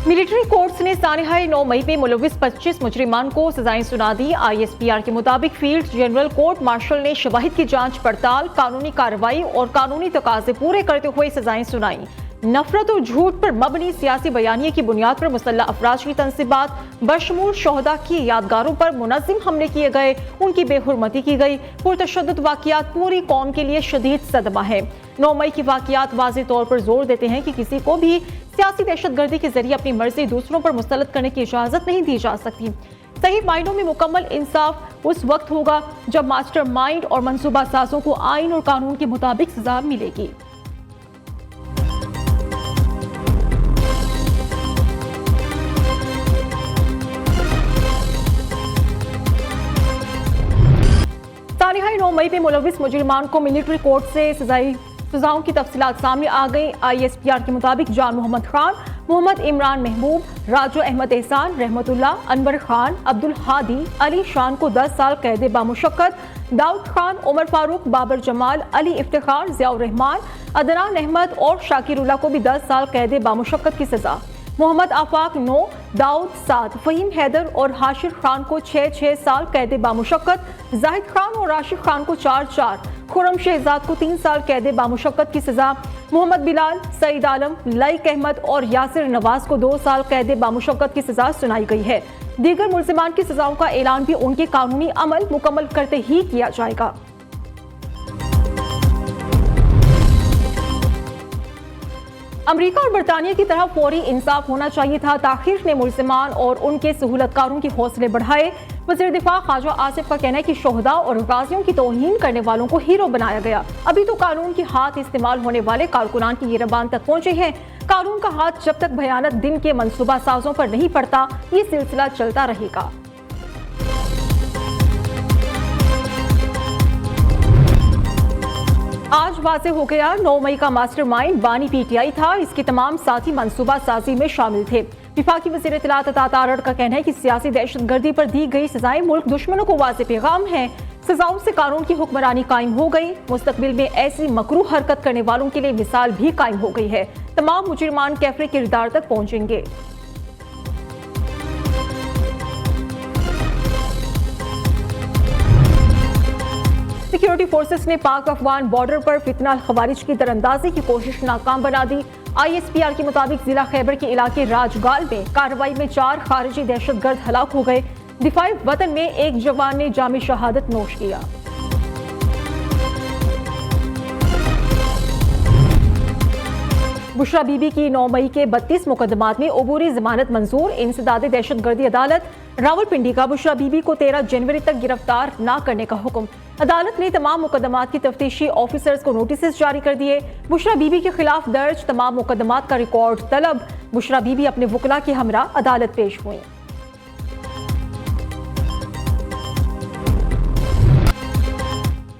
Military courts ने सानिहाई 9 मई में मुलविस 25 मुजरिमान को सजाएं सुना दी। ISPR के मुताबिक फील्ड जनरल कोर्ट मार्शल ने शवाहिद की जांच पड़ताल, कानूनी कार्रवाई और कानूनी तकाजे पूरे करते हुए सजाएं सुनाई। नफरत और झूठ पर मबनी सियासी बयानिए की बुनियाद पर मुसल्लह अफराज की तनसीबात बशमूल शोहदा की यादगारों पर मुनज़्ज़म हमले किए गए, उनकी बेहुरमती की गई। पुरतशद्दुद वाक़ियात पूरी कौम के लिए शदीद सदमा है। 9 मई की वाक़ियात वाज़ेह तौर पर जोर देते हैं कि किसी को भी सियासी दहशतगर्दी के जरिए अपनी मर्जी दूसरों पर मुसल्लत करने की इजाज़त नहीं दी जा सकती। सही मायनों में मुकम्मल इंसाफ उस वक्त होगा जब मास्टर माइंड और मंसूबा साजों को आइन और कानून के मुताबिक सजा मिलेगी। सानिहाई 9 मई में मुलविस मुजरिमान को मिलिट्री कोर्ट से सजाओं की तफसीलात सामने आ गई। ISPR के मुताबिक जान मोहम्मद खान, मोहम्मद इमरान महबूब, राजू अहमद एहसान, रहमतुल्लाह, अनवर खान, अब्दुल हादी, अली शान को 10 साल कैद बामुशक्कत, दाऊद खान, उमर फारूक, बाबर जमाल, अली इफ्तिखार, जियाउर रहमान, अदनान अहमद और शाकिरुल्लाह को भी 10 साल कैद बामुशक्कत की सजा। मोहम्मद आफाक 9, दाऊद 7, फहीम हैदर और हाशिर खान को 6 साल कैद बामुशक्कत, जाहिद खान और राशिद खान को 4, खुरम शहजाद को 3 साल कैद बामुशक्कत की सजा। मोहम्मद बिलाल, सईद आलम, लईक अहमद और यासिर नवाज को 2 साल कैद बामुशक्कत की सजा सुनाई गई है। दीगर मुल्जिमान की सजाओं का ऐलान भी उनके कानूनी अमल मुकम्मल करते ही किया जाएगा। अमेरिका और बरतानिया की तरह फौरी इंसाफ होना चाहिए था। ताखीर ने मुल्जिमान और उनके सहूलतकारों के हौसले बढ़ाए। वज़ीर दिफा ख्वाजा आसिफ का कहना है कि शोहदा और गाजियों की तौहीन करने वालों को हीरो बनाया गया। अभी तो कानून के हाथ इस्तेमाल होने वाले कारकुनान की गिरबान तक पहुंचे हैं। कानून का हाथ जब तक भयानक दिन के मंसूबा साजों पर नहीं पड़ता, ये सिलसिला चलता रहेगा। आज वाज़ेह हो गया, 9 मई का मास्टरमाइंड बानी PTI था। इसके तमाम साथी मंसूबा साजी में शामिल थे। विफाकी वज़ीर इत्तलात अता तारड़ का कहना है कि सियासी दहशतगर्दी पर दी गई सजाएं मुल्क दुश्मनों को वाज़ेह पैगाम है। सजाओं से कानून की हुक्मरानी कायम हो गई। मुस्तकबिल में ऐसी मकरूह हरकत करने वालों के लिए मिसाल भी कायम हो गई है। तमाम मुजरिमान कैफरे किरदार तक पहुंचेंगे। सिक्योरिटी फोर्सेस ने पाक अफगान बॉर्डर पर फितना खवारिज की दरअंदाजी की कोशिश नाकाम बना दी। ISPR के मुताबिक जिला खैबर के इलाके राजगाल में कार्रवाई में 4 खारिजी दहशतगर्द हलाक हो गए। दिफाई वतन में एक जवान ने जामी शहादत नोश किया। बुशरा बीबी की 9 मई के 32 मुकदमात में अबूरी जमानत मंजूर। इंसदाद दहशतगर्दी अदालत रावलपिंडी का बुशरा बीबी को 13 जनवरी तक गिरफ्तार न करने का हुक्म। अदालत ने तमाम मुकदमात की तफ्तीशी ऑफिसर्स को नोटिस जारी कर दिए। बुशरा बीबी के खिलाफ दर्ज तमाम मुकदमात का रिकॉर्ड तलब। बुशरा बीबी अपने वकला के हमरा अदालत पेश हुई।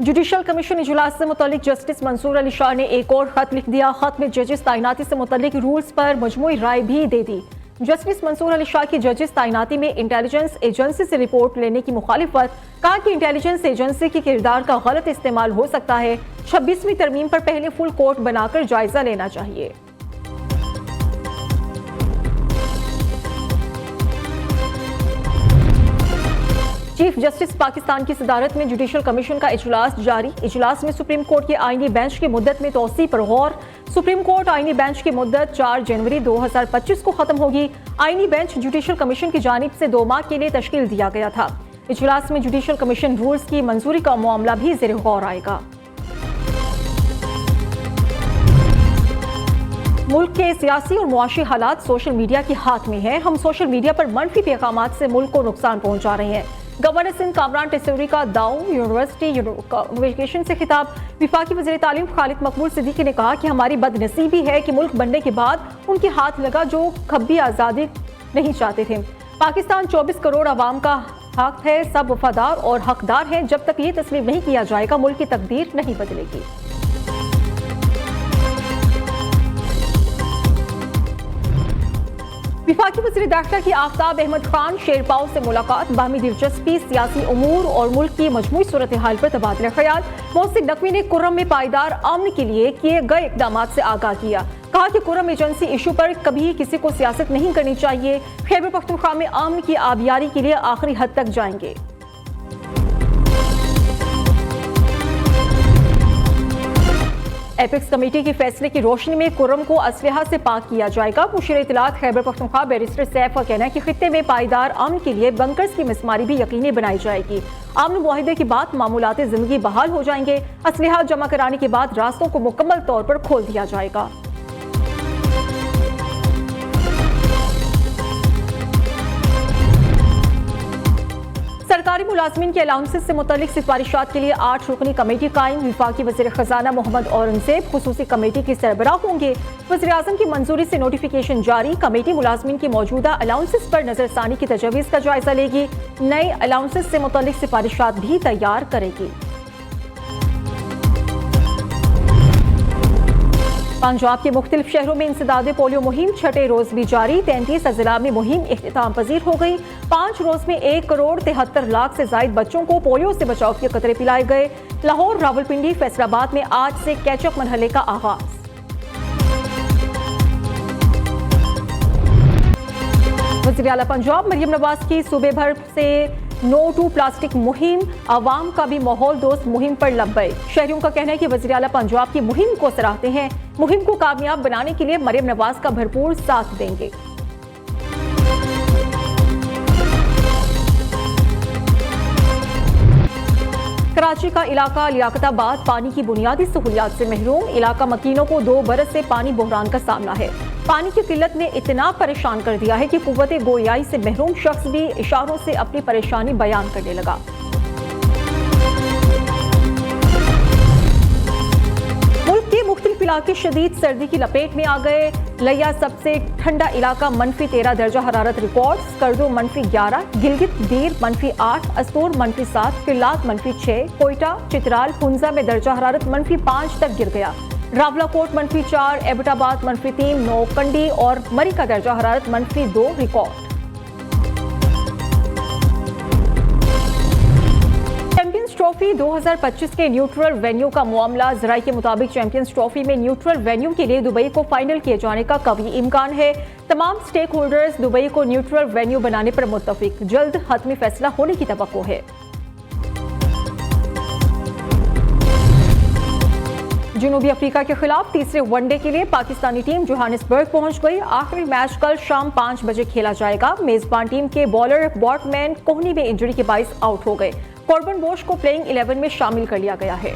जुडिशल कमीशन इजलास से मुतल्लिक जस्टिस मंसूर अली शाह ने एक और खत लिख दिया। खत में जजेस तैनाती से मुतल्लिक रूल्स पर मजमूई राय भी दे दी। जस्टिस मंसूर अली शाह की जजेस तैनाती में इंटेलिजेंस एजेंसी से रिपोर्ट लेने की मुखालिफत, कहा कि इंटेलिजेंस एजेंसी के किरदार का गलत इस्तेमाल हो सकता है। 26वीं तरमीम पर पहले फुल कोर्ट बनाकर जायजा लेना चाहिए। चीफ जस्टिस पाकिस्तान की सदारत में जुडिशल कमीशन का इजलास जारी। इजलास में सुप्रीम कोर्ट के आईनी बेंच की मुद्दत में तोसी पर गौर। सुप्रीम कोर्ट आईनी बेंच की मुद्दत 4 जनवरी 2025 को खत्म होगी। आईनी बेंच जुडिशल कमीशन की जानिब से 2 माह के लिए तश्कील दिया गया था। इजलास में जुडिशल कमीशन रूल्स की मंजूरी का मामला भी ज़ेर गौर आएगा। मुल्क के सियासी और मुआशी हालात सोशल मीडिया के हाथ में है। हम सोशल मीडिया पर मनफी पैगामात से मुल्क को नुकसान पहुंचा रहे हैं। गवर्नर सिंध कामरान टेसौरी का दाऊ यूनिवर्सिटी कम्युनिकेशन से खिताब। विफाकी वज़ीर तालीम खालिद मकबूल सिद्दीकी ने कहा कि हमारी बदनसीबी है कि मुल्क बनने के बाद उनके हाथ लगा जो खब्बी आज़ादी नहीं चाहते थे। पाकिस्तान 24 करोड़ आवाम का हक है, सब वफादार और हकदार हैं। जब तक ये तस्लीम नहीं किया जाएगा मुल्क की तकदीर नहीं बदलेगी। विफाकी वज़ीर दाखिला की आफ्ताब अहमद खान शेरपाओ से मुलाकात। बाहमी दिलचस्पी, सियासी उमूर और मुल्क की मजमूई सूरत हाल पर तबादला ख्याल। मोहसिन नकवी ने कुर्रम में पायदार अमन के लिए किए गए इकदाम से आगाह किया। कहा कि कुरम एजेंसी इशू पर कभी किसी को सियासत नहीं करनी चाहिए। खैबर पख्तूनख्वा में अमन की आबियारी के लिए आखिरी हद तक जाएंगे। एपेक्स कमेटी के फैसले की रोशनी में कुरम को असलहा से पाक किया जाएगा। मुशीर इत्तलात खैबर पख्तूनख्वा बैरिस्टर सैफ का कहना है कि खित्ते में पायदार अमन के लिए बंकर्स की मिसमारी भी यकीनी बनाई जाएगी। अमन मुआहिदे के बाद मामूलाती जिंदगी बहाल हो जाएंगे। असलहा जमा कराने के बाद रास्तों को मुकम्मल तौर पर खोल दिया जाएगा। सरकारी मुलाजमीन के अलाउंसेस से मुतल्लिक सिफारिशात के लिए 8 रुकनी कमेटी कायम। विफाकी वज़ीर खजाना मोहम्मद औरंगजेब खुसूसी कमेटी के सरबराह होंगे। वज़ीर आज़म की मंजूरी से नोटिफिकेशन जारी। कमेटी मुलाजमीन की मौजूदा अलाउंसेस पर नजरसानी की तजवीज़ का जायजा लेगी। नए अलाउंसेस से मुतल्लिक सिफारिशात भी तैयार करेगी। पंजाब के मुख्तलिफ शहरों में इंसदाद पोलियो मुहिम छठे रोज भी जारी। 33 अजला में मुहिम इख्तिताम पजीर हो गई। 5 रोज में 1 करोड़ 73 लाख से जायद बच्चों को पोलियो से बचाव के कतरे पिलाए गए। लाहौर, रावलपिंडी, फैसलाबाद में आज से कैचअप मरहले का आगाज। वज़ीर आला पंजाब मरियम नवाज की सूबे भर से नो टू प्लास्टिक मुहिम। आवाम का भी माहौल दोस्त मुहिम पर लब्बैक। शहरियों का कहना है कि वज़ीर आला पंजाब की मुहिम को सराहते हैं। मुहिम को कामयाब बनाने के लिए मरियम नवाज का भरपूर साथ देंगे। कराची का इलाका लियाकताबाद पानी की बुनियादी सहूलियात से महरूम। इलाका मकीनों को 2 बरस से पानी बहरान का सामना है। पानी की किल्लत ने इतना परेशान कर दिया है कि कुव्वते गोयाई से महरूम शख्स भी इशारों से अपनी परेशानी बयान करने लगा। मुल्क के मुख्तलिफ इलाके शदीद सर्दी की लपेट में आ गए। लिया सबसे ठंडा इलाका -13 दर्जा हरारत रिकॉर्ड। स्कर्दो -11, गिलगित दीर -8, अस्तूर -7, किल्लात -6, कोयटा, चित्राल, हुंजा में दर्जा हरारत -5 तक गिर गया। रावलाकोट -4, एबटाबाद -3, नौकंडी और मरी का दर्जा हरारत -2 रिकॉर्ड। चैंपियंस ट्रॉफी 2025 के न्यूट्रल वेन्यू का मामला। जराये के मुताबिक चैंपियंस ट्रॉफी में न्यूट्रल वेन्यू के लिए दुबई को फाइनल किए जाने का कवी इम्कान है। तमाम स्टेक होल्डर्स दुबई को न्यूट्रल वेन्यू बनाने पर मुत्तफिक। जल्द हतमी फैसला होने की तवक्को है। जनूबी अफ्रीका के खिलाफ तीसरे वनडे के लिए पाकिस्तानी टीम जोहानिसबर्ग पहुंच गई। आखिरी मैच कल शाम 5 बजे खेला जाएगा। मेजबान टीम के बॉलर बॉटमैन कोहनी में इंजरी के बाइस आउट हो गए। कॉर्बन बोश को प्लेइंग 11 में शामिल कर लिया गया है।